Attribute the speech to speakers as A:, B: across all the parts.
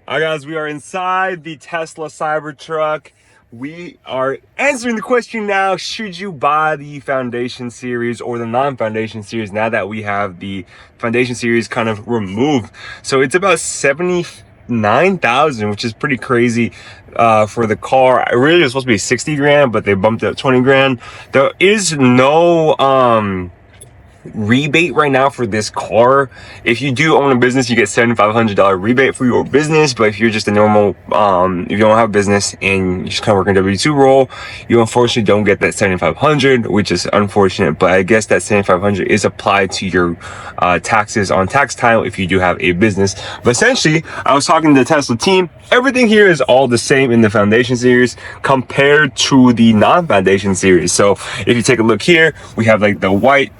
A: All right, guys, we are inside the Tesla Cybertruck. We are answering the question now, should you buy the Foundation Series or the non-Foundation Series now that we have the Foundation Series kind of removed? So it's about 79,000, which is pretty crazy for the car. It really was supposed to be 60 grand, but they bumped it up 20 grand. There is no rebate right now for this car. If you do own a business, you get $7,500 rebate for your business. But if you're just a normal if you don't have a business and you just kind of work in a W2 role, you unfortunately don't get that 7,500, which is unfortunate. But I guess that 7,500 is applied to your taxes on tax time if you do have a business. But essentially, I was talking to the Tesla team. Everything here is all the same in the Foundation Series compared to the non-Foundation Series. So if you take a look here, we have like the white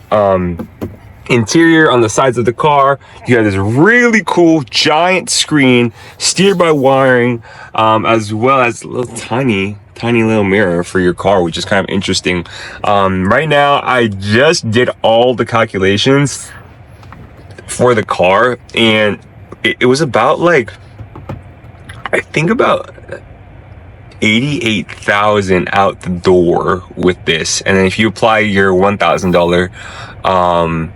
A: interior on the sides of the car. You have this really cool giant screen steered by wiring, as well as a little tiny little mirror for your car, which is kind of interesting. Right now I just did all the calculations for the car, and it was about like, I think about 88,000 out the door with this. And then if you apply your $1,000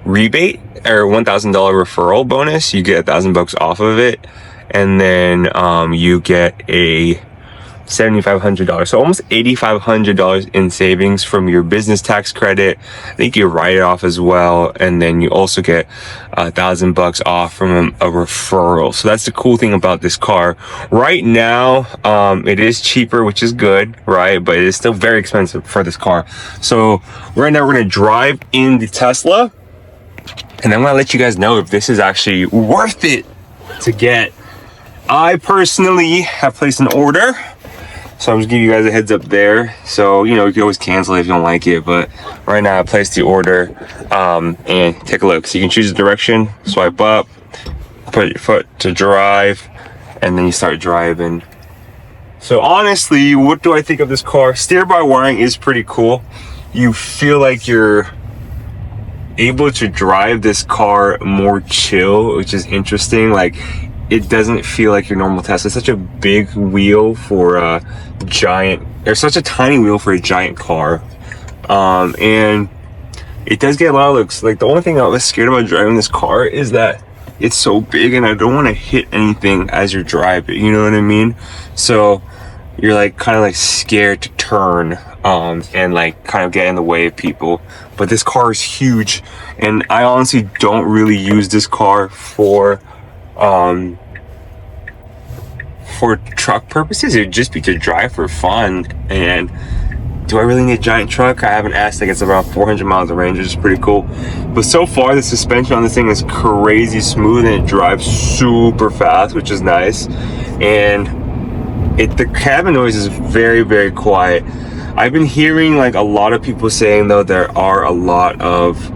A: rebate or $1,000 referral bonus, you get $1,000 off of it. And then you get a $7,500, so almost $8,500 in savings from your business tax credit. I think you write it off as well, and then you also get $1,000 off from a referral. So that's the cool thing about this car. Right now, it is cheaper, which is good, right? But it is still very expensive for this car. So right now we're gonna drive in the Tesla, and I'm gonna let you guys know if this is actually worth it to get. I personally have placed an order. So I'm just giving you guys a heads up there. So, you know, you can always cancel it if you don't like it. But right now I placed the order, and take a look. So you can choose a direction, swipe up, put your foot to drive, and then you start driving. So honestly, what do I think of this car? Steer by wiring is pretty cool. You feel like you're able to drive this car more chill, which is interesting. Like, it doesn't feel like your normal Tesla. It's such a big wheel for a giant, or such a tiny wheel for a giant car. And it does get a lot of looks. Like, the only thing I was scared about driving this car is that it's so big and I don't want to hit anything as you're driving, you know what I mean? So you're like kind of like scared to turn and like kind of get in the way of people. But this car is huge, and I honestly don't really use this car for truck purposes. It would just be to drive for fun. And do I really need a giant truck? I haven't asked. I guess around 400 miles of range, which is pretty cool. But so far the suspension on this thing is crazy smooth, and it drives super fast, which is nice. And the cabin noise is very, very quiet. I've been hearing like a lot of people saying though there are a lot of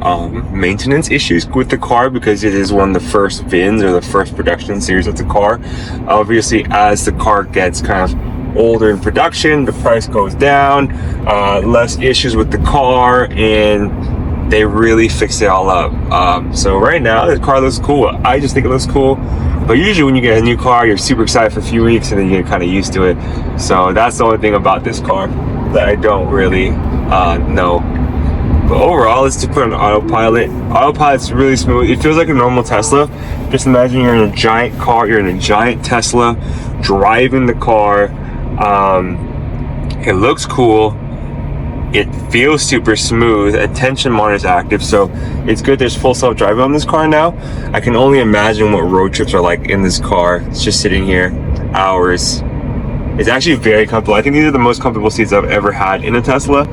A: maintenance issues with the car because it is one of the first VINs or the first production series of the car. Obviously, as the car gets kind of older in production, the price goes down, less issues with the car, and they really fix it all up. So right now the car looks cool. I just think it looks cool. But usually when you get a new car, you're super excited for a few weeks and then you get kind of used to it. So that's the only thing about this car that I don't really know. But overall, let's just put on autopilot. Autopilot's really smooth. It feels like a normal Tesla. Just imagine you're in a giant car, you're in a giant Tesla, driving the car. It looks cool. It feels super smooth. Attention monitor is active, so it's good. There's full self-driving on this car now. I can only imagine what road trips are like in this car. It's just sitting here hours. It's actually very comfortable. I think these are the most comfortable seats I've ever had in a Tesla,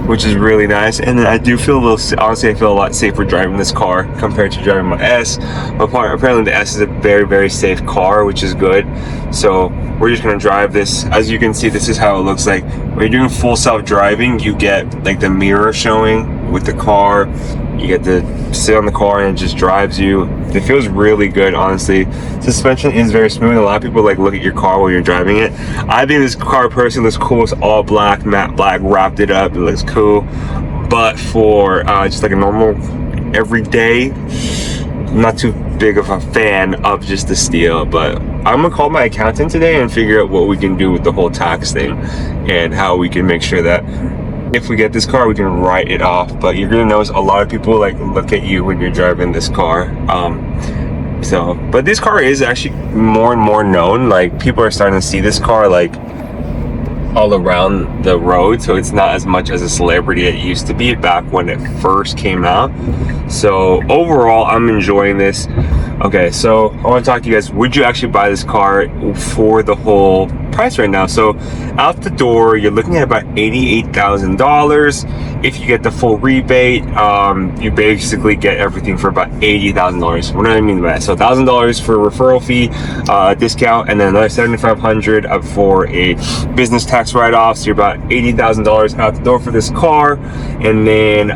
A: which is really nice. And then I do feel a little, honestly, I feel a lot safer driving this car compared to driving my S. But apparently the S is a very, very safe car, which is good. So we're just gonna drive this. As you can see, this is how it looks like. When you're doing full self-driving, you get like the mirror showing with the car. You get to sit on the car and it just drives you. It feels really good, honestly. Suspension is very smooth. A lot of people like look at your car while you're driving it. I think this car personally looks cool. It's all black, matte black, wrapped it up. It looks cool. But for just like a normal everyday not too big of a fan of just the steel, but I'm gonna call my accountant today and figure out what we can do with the whole tax thing and how we can make sure that if we get this car, we can write it off. But you're gonna notice a lot of people like look at you when you're driving this car. But this car is actually more and more known. Like, people are starting to see this car like all around the road, so it's not as much as a celebrity it used to be back when it first came out. So overall, I'm enjoying this. Okay, so I want to talk to you guys. Would you actually buy this car for the whole price right now? So out the door, you're looking at about $88,000. If you get the full rebate, you basically get everything for about $80,000. What do I mean by that? So $1,000 for a referral fee, discount, and then another $7,500 for a business tax write-off. So you're about $80,000 out the door for this car. And then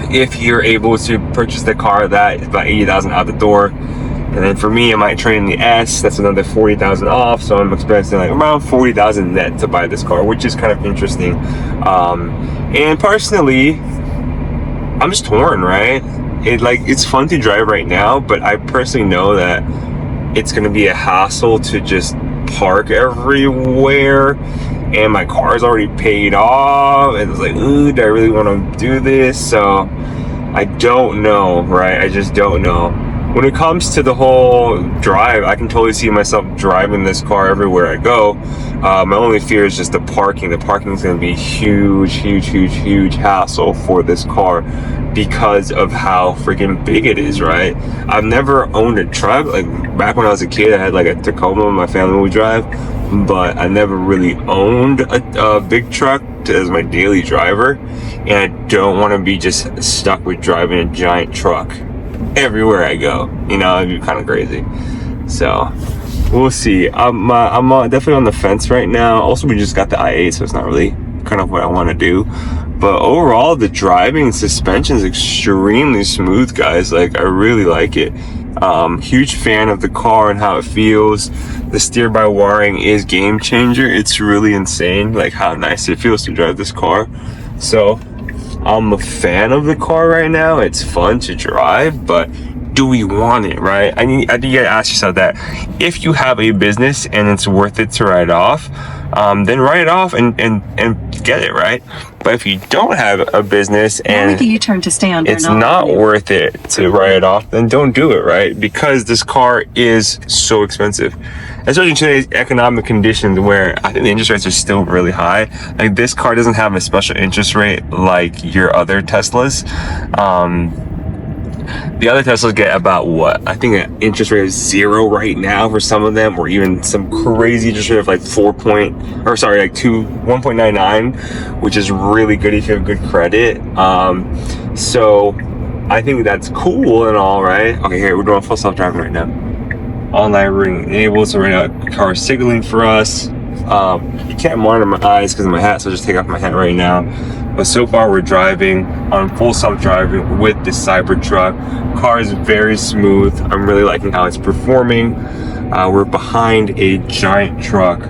A: if you're able to purchase the car, that is about $80,000 out the door. And then for me, I might trade in the S. That's another $40,000 off. So I'm expecting like around $40,000 net to buy this car, which is kind of interesting. And personally, I'm just torn, right? It's fun to drive right now, but I personally know that it's gonna be a hassle to just park everywhere. And my car's already paid off. And it's like, ooh, do I really want to do this? So I don't know, right? I just don't know. When it comes to the whole drive, I can totally see myself driving this car everywhere I go. My only fear is just the parking. The parking is going to be huge hassle for this car because of how freaking big it is, right? I've never owned a truck. Like, back when I was a kid, I had like a Tacoma my family would drive, but I never really owned a big truck as my daily driver. And I don't want to be just stuck with driving a giant truck everywhere I go. You know, it'd be kind of crazy. So we'll see. I'm definitely on the fence right now. Also, we just got the i8, so it's not really kind of what I want to do. But overall, the driving and suspension is extremely smooth, guys. Like, I really like it. Huge fan of the car and how it feels. The steer-by wiring is game changer. It's really insane, like how nice it feels to drive this car. So I'm a fan of the car right now. It's fun to drive, but do we want it, right? I think you gotta ask yourself that. If you have a business and it's worth it to write off, then write it off and get it, right? But if you don't have a business and it's not worth it to write it off, then don't do it, right? Because this car is so expensive. Especially in today's economic conditions where I think the interest rates are still really high. Like, this car doesn't have a special interest rate like your other Teslas. The other Teslas get about what? I think an interest rate of 0 right now for some of them, or even some crazy interest rate of like 1.99, which is really good if you have good credit. So I think that's cool and all, right? Okay, here we're doing full self-driving right now. Online ring enabled, so right now the car is signaling for us. You can't monitor my eyes because of my hat, so I'll just take off my hat right now. But so far we're driving on full self-driving with the Cybertruck. Car is very smooth. I'm really liking how it's performing. We're behind a giant truck.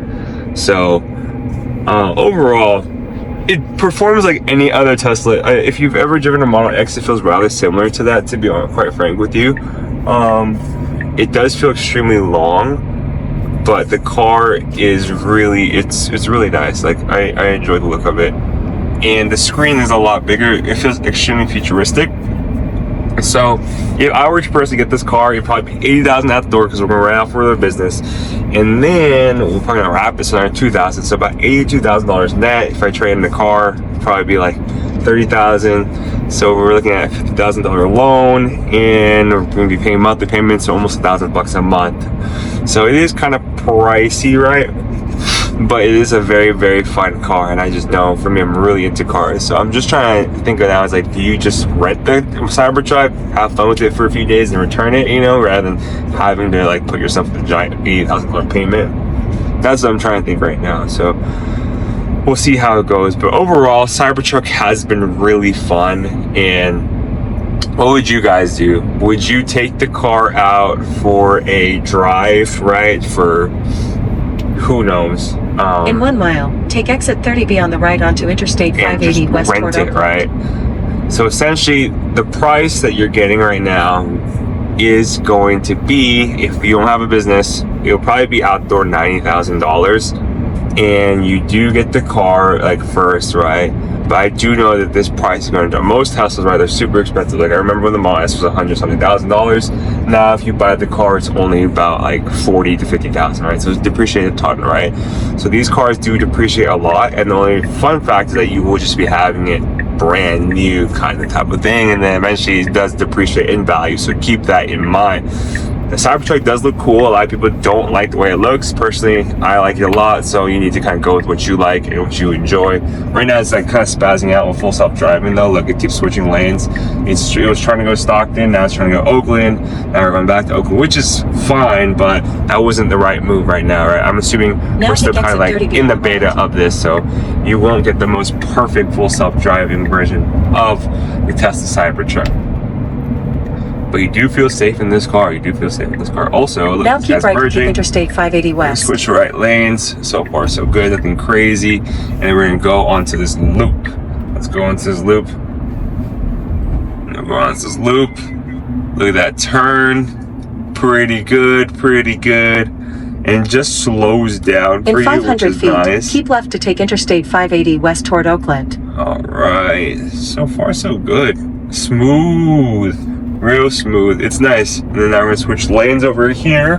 A: So overall, it performs like any other Tesla. If you've ever driven a Model X, it feels rather similar to that, to be quite frank with you. It does feel extremely long, but the car is really, it's really nice. Like, I enjoy the look of it. And the screen is a lot bigger. It feels extremely futuristic. So if I were to personally get this car, it'd probably be $80,000 out the door because we're going to write off for the business. And then we're probably going to wrap this on $2,000. So about $82,000 net. If I trade in the car, it'd probably be like $30,000. So we're looking at a $50,000 loan, and we're going to be paying monthly payments, so almost $1,000 a month. So it is kind of pricey, right? But it is a very fun car, and I just know, for me, I'm really into cars. So I'm just trying to think of now, it's like, do you just rent the Cybertruck, have fun with it for a few days and return it, you know, rather than having to like put yourself in a giant $80,000 payment? That's what I'm trying to think right now. So we'll see how it goes. But overall, Cybertruck has been really fun. And what would you guys do? Would you take the car out for a drive, right? For who knows?
B: In 1 mile, take exit 30B on the right onto Interstate 580 West Port Oakland.
A: Rent it, right? So essentially, the price that you're getting right now is going to be, if you don't have a business, it'll probably be outdoor $90,000, and you do get the car like first, right? But I do know that this price is going to, most Teslas, right, they're super expensive. Like I remember when the Model S was $100,000. Now if you buy the car, it's only about like 40 to 50,000, right? So it's depreciated a ton, right? So these cars do depreciate a lot, and the only fun fact is that you will just be having it brand new kind of type of thing, and then eventually it does depreciate in value, so keep that in mind. The Cybertruck does look cool. A lot of people don't like the way it looks. Personally, I like it a lot, so you need to kind of go with what you like and what you enjoy. Right now it's like kind of spazzing out with full self-driving though. Look, it keeps switching lanes. It was trying to go Stockton, now it's trying to go Oakland, now we're going back to Oakland, which is fine, but that wasn't the right move right now, right? I'm assuming we're still kind of like in the beta of this, so you won't get the most perfect full self-driving version of the Tesla Cybertruck. But you do feel safe in this car. You do feel safe in this car. Also, look,
B: now keep right
A: merging.
B: to Interstate 580 West.
A: Switch right lanes. So far, so good. Nothing crazy. And then we're gonna go onto this loop. Let's go onto this loop. Go onto this loop. Look at that turn. Pretty good. Pretty good. And just slows down for you, which is nice.
B: Keep left to take Interstate 580 West toward Oakland.
A: All right. So far, so good. Smooth. Real smooth. It's nice. And then now we're gonna switch lanes over here.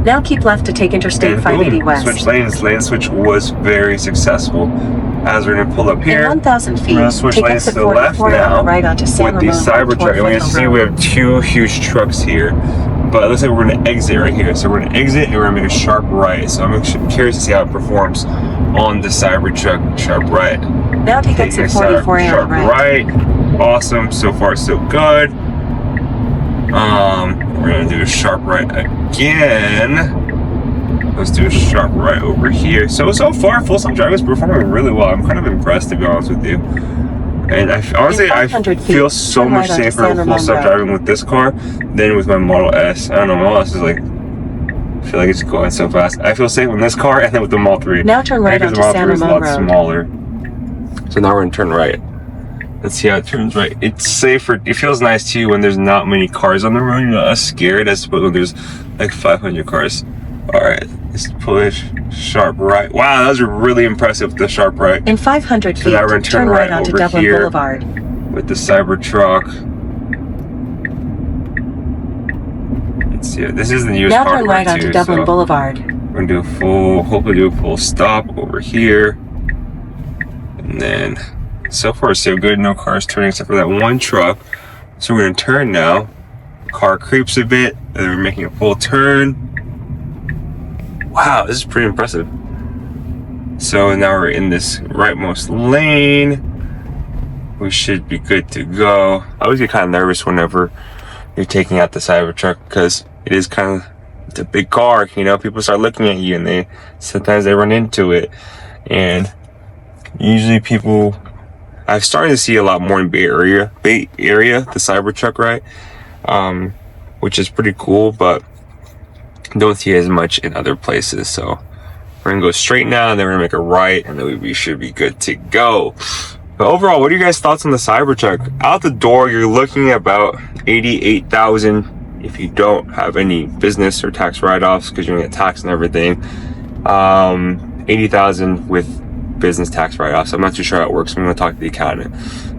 B: Now keep left to take Interstate 580 West.
A: Switch lanes. Lane switch was very successful. As we're gonna pull up here,
B: in 1,000 feet,
A: we're gonna switch lanes to the left now
B: right onto San
A: with the Cybertruck. And we can see we have two huge trucks here. But it looks like we're gonna exit right here. So we're gonna exit and we're gonna make a sharp right. So I'm curious to see how it performs on the Cybertruck sharp right.
B: Now take exit 44 and
A: sharp right. Awesome. So far so good. We're gonna do a sharp right again. Let's do a sharp right over here. So far, full self-driving is performing really well. I'm kind of impressed, to be honest with you. And honestly, I feel so much safer with full self-driving with this car than with my Model S. I don't know, Model S is like, I feel like it's going so fast. I feel safe in this car and then with the Model 3.
B: Now turn right onto San Ramon Road.
A: Because the Model 3 is a lot smaller. So now we're gonna turn right. Let's see how it turns right. It's safer. It feels nice too when there's not many cars on the road. You're not as scared as when there's like 500 cars. All right, let's push sharp right. Wow, that was really impressive, the sharp right.
B: In 500 feet,
A: now we're gonna turn right
B: onto
A: over
B: Dublin
A: here
B: Boulevard
A: with the Cybertruck. Let's see. This is the newest car.
B: Now turn right onto Dublin Boulevard.
A: We're gonna do a full, hopefully do a full stop over here, and then. So far so good, no cars turning except for that one truck. So we're gonna turn now. Car creeps a bit, and then we're making a full turn. Wow, this is pretty impressive. So now we're in this rightmost lane. We should be good to go. I always get kind of nervous whenever you're taking out the Cybertruck because it is kind of, it's a big car, you know, people start looking at you and sometimes they run into it. And usually people, I've started to see a lot more in Bay Area, the Cybertruck, right? Which is pretty cool, but don't see as much in other places. So we're gonna go straight now, and then we're gonna make a right, and then we should be good to go. But overall, what are you guys' thoughts on the Cybertruck? Out the door, you're looking at about $88,000 if you don't have any business or tax write-offs, because you're gonna get taxed and everything. $80,000 with business tax write-offs. I'm not too sure how it works. I'm gonna talk to the accountant.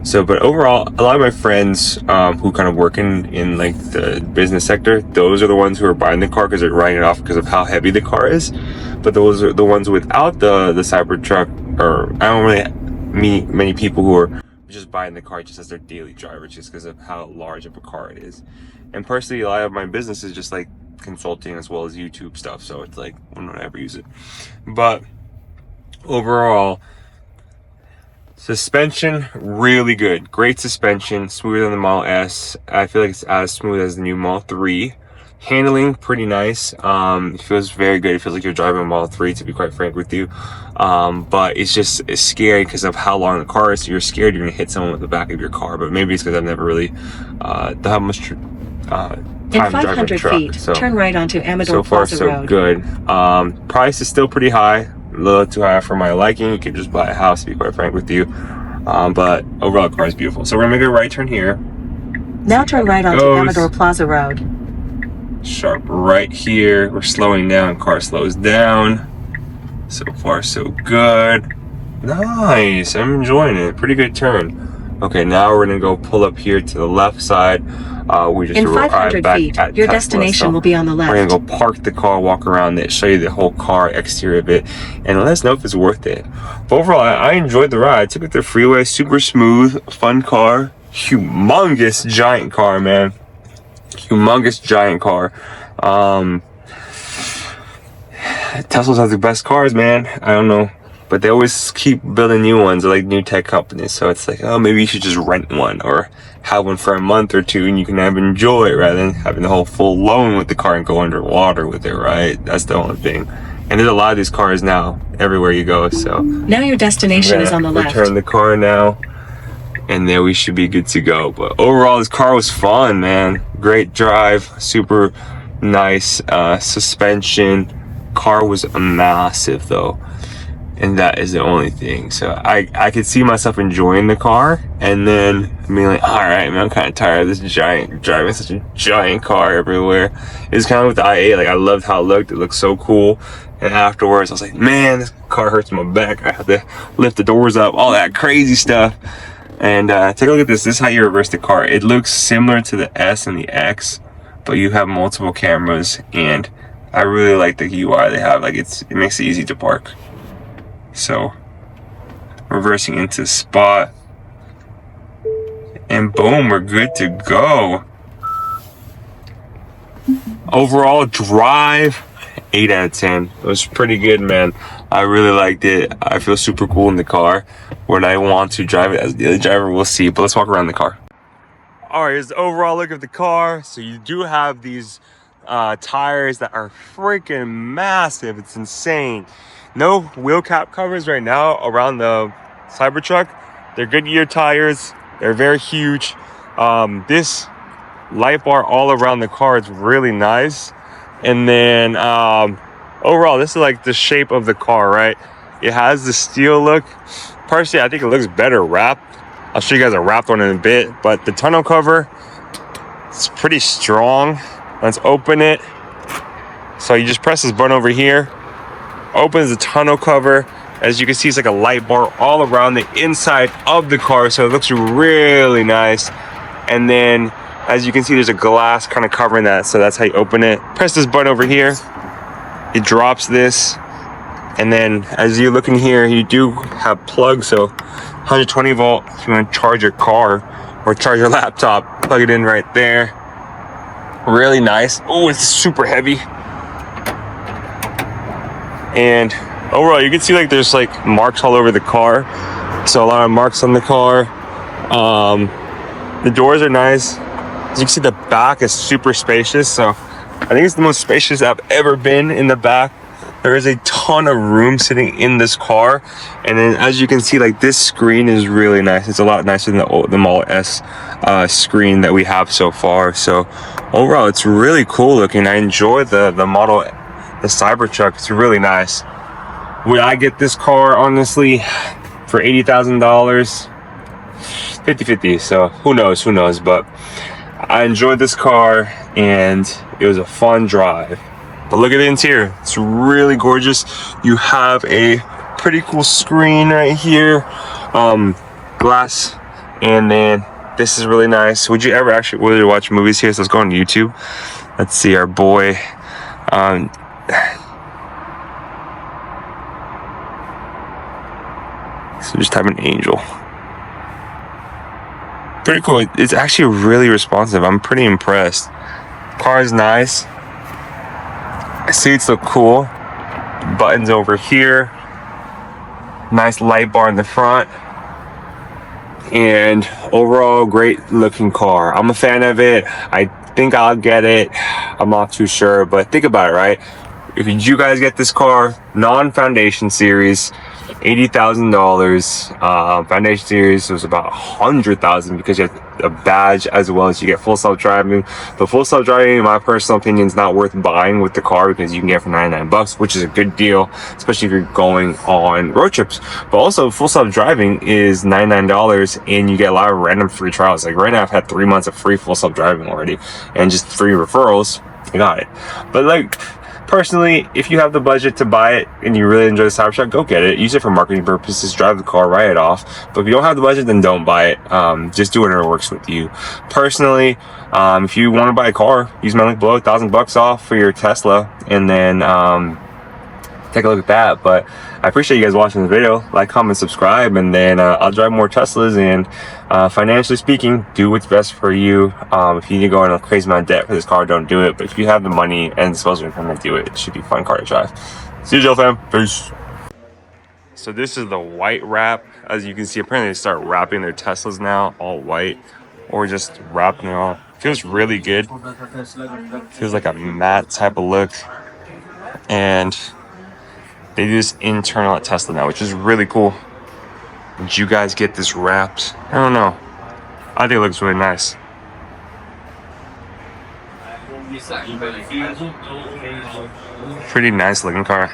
A: So, but overall, a lot of my friends who kind of work in like the business sector, those are the ones who are buying the car because they're writing it off because of how heavy the car is. But those are the ones without the Cybertruck, or I don't really meet many people who are just buying the car just as their daily driver, just because of how large of a car it is. And personally, a lot of my business is just like consulting as well as YouTube stuff. So it's like, I don't ever use it. But overall, suspension really good, great suspension, smoother than the Model S. I feel like it's as smooth as the new Model 3. Handling pretty nice. It feels very good. It feels like you're driving a Model 3, to be quite frank with you. But it's scary because of how long the car is. So you're scared you're gonna hit someone with the back of your car. But maybe it's because I've never really done how much time driving a truck.
B: Feet, so
A: turn
B: right onto Amador
A: so far
B: Plaza
A: so
B: Road.
A: Good. Price is still pretty high, a little too high for my liking. You could just buy a house, to be quite frank with you. But overall the car is beautiful. So we're gonna make a right turn here.
B: Now turn right onto Amador Plaza Road.
A: Sharp right here. We're slowing down. Car slows down. So far so good. Nice. I'm enjoying it. Pretty good turn. Okay, now we're gonna go pull up here to the left side. We just
B: in
A: arrived
B: 500
A: back
B: feet,
A: at
B: your
A: Tesla,
B: destination
A: so
B: will be on the left.
A: we're gonna go park the car, walk around it, show you the whole car, exterior of it, and let us know if it's worth it. But overall, I enjoyed the ride. I took it to the freeway, super smooth, fun car, humongous giant car, man. Humongous giant car. Teslas have the best cars, man. I don't know, but they always keep building new ones, like new tech companies. So it's like, oh, maybe you should just rent one or have one for a month or two and you can enjoy it rather than having the whole full loan with the car and go underwater with it, right? That's the only thing. And there's a lot of these cars now everywhere you go. So
B: now your destination is on the left.
A: Return the car now, and then we should be good to go. But overall, this car was fun, man. Great drive, super nice suspension. Car was massive though, and that is the only thing. So I could see myself enjoying the car and then being like, all right, man, I'm kind of tired of this driving such a giant car everywhere. It's kind of with the i8, like I loved how it looked so cool, and afterwards I was like, man, this car hurts my back. I have to lift the doors up, all that crazy stuff. And take a look at this. This is how you reverse the car. It looks similar to the S and the X, but you have multiple cameras, and I really like the UI they have. Like it makes it easy to park. So reversing into spot, and boom, we're good to go. Overall drive, 8 out of 10. It was pretty good, man. I really liked it. I feel super cool in the car. When I want to drive it as the other driver, we'll see. But let's walk around the car. All right, here's the overall look of the car. So you do have these tires that are freaking massive. It's insane. No wheel cap covers right now around the Cybertruck. They're Goodyear tires. They're very huge. This light bar all around the car is really nice. And then overall, this is like the shape of the car, right? It has the steel look. Personally, I think it looks better wrapped. I'll show you guys a wrapped one in a bit, but the tonneau cover, it's pretty strong. Let's open it. So you just press this button over here, opens the tonneau cover. As you can see, it's like a light bar all around the inside of the car, so it looks really nice. And then, as you can see, there's a glass kind of covering that, so that's how you open it. Press this button over here, it drops this, and then as you look in here, you do have plugs, so 120 volt if you want to charge your car or charge your laptop, plug it in right there. Really nice. Oh, it's super heavy. And overall, you can see like there's like marks all over the car, so a lot of marks on the car. The doors are nice. As you can see, the back is super spacious, so I think it's the most spacious I've ever been in the back. There is a ton of room sitting in this car, and then as you can see, like this screen is really nice. It's a lot nicer than the Model S screen that we have so far. So overall, it's really cool looking. I enjoy the Cybertruck. It's really nice. Would I get this car honestly for $80,000? 50-50. So who knows? But I enjoyed this car, and it was a fun drive. But look at the interior. It's really gorgeous. You have a pretty cool screen right here, glass, and then this is really nice. Would you ever actually watch movies here? So let's go on YouTube. Let's see our boy. So just type in Angel. Pretty cool. It's actually really responsive. I'm pretty impressed. Car is nice. Seats look cool. Buttons over here. Nice light bar in the front. And overall, great looking car. I'm a fan of it. I think I'll get it. I'm not too sure, but think about it, right? If you guys get this car, non-foundation series, $80,000. Foundation series was about $100,000 because you have a badge as well as you get full self-driving. But full self-driving, in my personal opinion, is not worth buying with the car because you can get it for $99, which is a good deal, especially if you're going on road trips. But also, full self-driving is $99 and you get a lot of random free trials. Like right now, I've had 3 months of free full self-driving already and just free referrals. I got it. But like, personally, if you have the budget to buy it and you really enjoy the Cybertruck, go get it. Use it for marketing purposes. Drive the car, write it off. But if you don't have the budget, then don't buy it. Just do whatever works with you. Personally, if you want to buy a car, use my link below, $1,000 off for your Tesla, and then take a look at that. But I appreciate you guys watching this video. Like, comment, subscribe, and then I'll drive more Teslas and financially speaking, do what's best for you. If you need to go on a crazy amount of debt for this car, don't do it. But if you have the money and disposable income to do it, it should be a fun car to drive. See you, Joe fam. Peace. So this is the white wrap. As you can see, apparently they start wrapping their Teslas now, all white, or just wrapping it all. Feels really good. Feels like a matte type of look. And they do this internal at Tesla now, which is really cool. Did you guys get this wrapped? I don't know. I think it looks really nice. Pretty nice looking car.